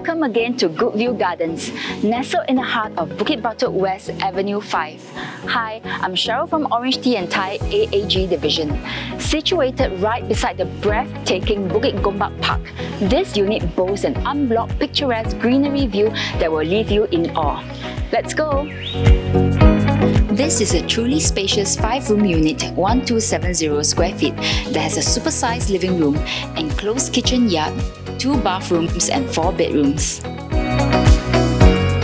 Welcome again to Goodview Gardens, nestled in the heart of Bukit Batok West Avenue 5. Hi, I'm Cheryl from Orange Tea and Thai AAG Division. Situated right beside the breathtaking Bukit Gombak Park, this unit boasts an unblocked picturesque greenery view that will leave you in awe. Let's go! This is a truly spacious 5-room unit, 1270 square feet, that has a supersized living room, enclosed kitchen yard, 2 bathrooms and 4 bedrooms.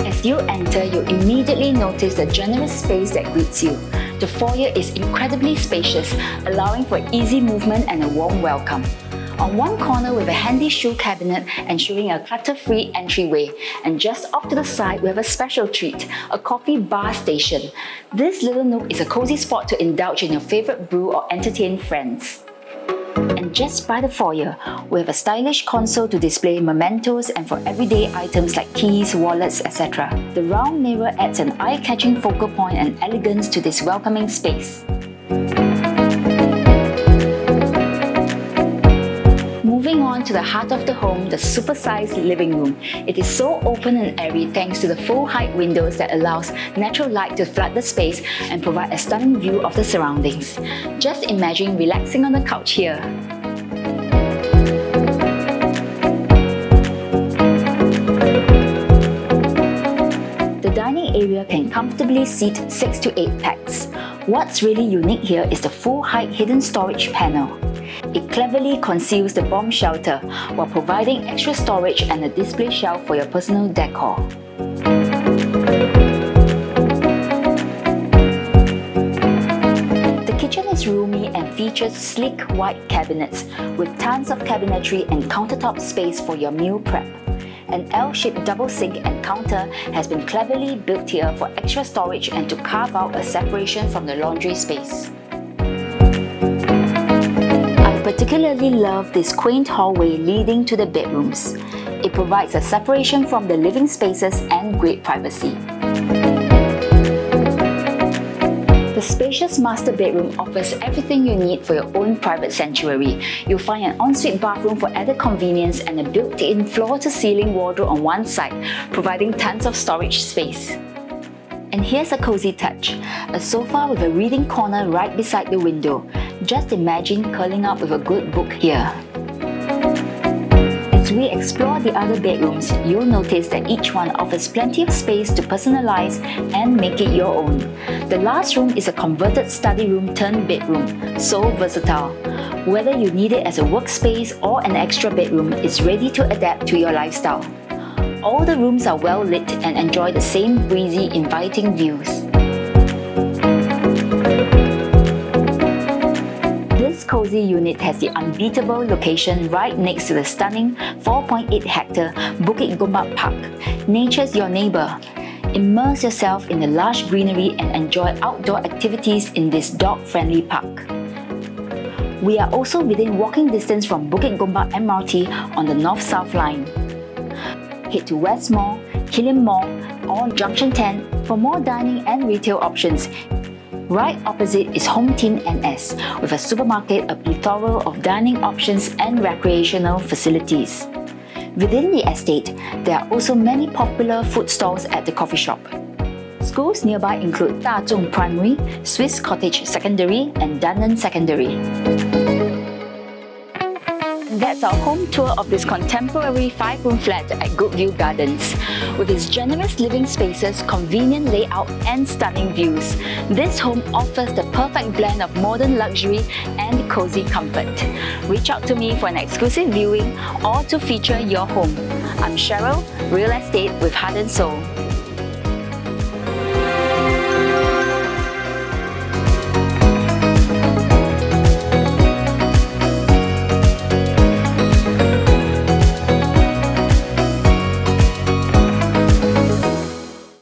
As you enter, you immediately notice the generous space that greets you. The foyer is incredibly spacious, allowing for easy movement and a warm welcome. On one corner, we have a handy shoe cabinet ensuring a clutter-free entryway. And just off to the side, we have a special treat, a coffee bar station. This little nook is a cozy spot to indulge in your favorite brew or entertain friends. And just by the foyer, we have a stylish console to display mementos and for everyday items like keys, wallets, etc. The round mirror adds an eye-catching focal point and elegance to this welcoming space. Moving on to the heart of the home, the supersized living room. It is so open and airy thanks to the full-height windows that allows natural light to flood the space and provide a stunning view of the surroundings. Just imagine relaxing on the couch here. The dining area can comfortably seat 6 to 8 packs. What's really unique here is the full-height hidden storage panel. It cleverly conceals the bomb shelter while providing extra storage and a display shelf for your personal decor. The kitchen is roomy and features sleek white cabinets with tons of cabinetry and countertop space for your meal prep. An L-shaped double sink and counter has been cleverly built here for extra storage and to carve out a separation from the laundry space. I particularly love this quaint hallway leading to the bedrooms. It provides a separation from the living spaces and great privacy. The spacious master bedroom offers everything you need for your own private sanctuary. You'll find an ensuite bathroom for added convenience and a built-in floor-to-ceiling wardrobe on one side, providing tons of storage space. And here's a cozy touch, a sofa with a reading corner right beside the window. Just imagine curling up with a good book here. As we explore the other bedrooms, you'll notice that each one offers plenty of space to personalize and make it your own. The last room is a converted study room turned bedroom, so versatile. Whether you need it as a workspace or an extra bedroom, it's ready to adapt to your lifestyle. All the rooms are well lit and enjoy the same breezy, inviting views. This cozy unit has the unbeatable location right next to the stunning 4.8-hectare Bukit Gombak Park. Nature's your neighbour. Immerse yourself in the lush greenery and enjoy outdoor activities in this dog-friendly park. We are also within walking distance from Bukit Gombak MRT on the North-South line. Head to West Mall, Hillion Mall or Junction 10 for more dining and retail options. Right opposite is HomeTeam NS, with a supermarket, a plethora of dining options and recreational facilities. Within the estate, there are also many popular food stalls at the coffee shop. Schools nearby include Da Zhong Primary, Swiss Cottage Secondary and Dunnan Secondary. That's our home tour of this contemporary 5-room flat at Goodview Gardens. With its generous living spaces, convenient layout and stunning views, this home offers the perfect blend of modern luxury and cozy comfort. Reach out to me for an exclusive viewing or to feature your home. I'm Cheryl, Real Estate with Heart and Soul.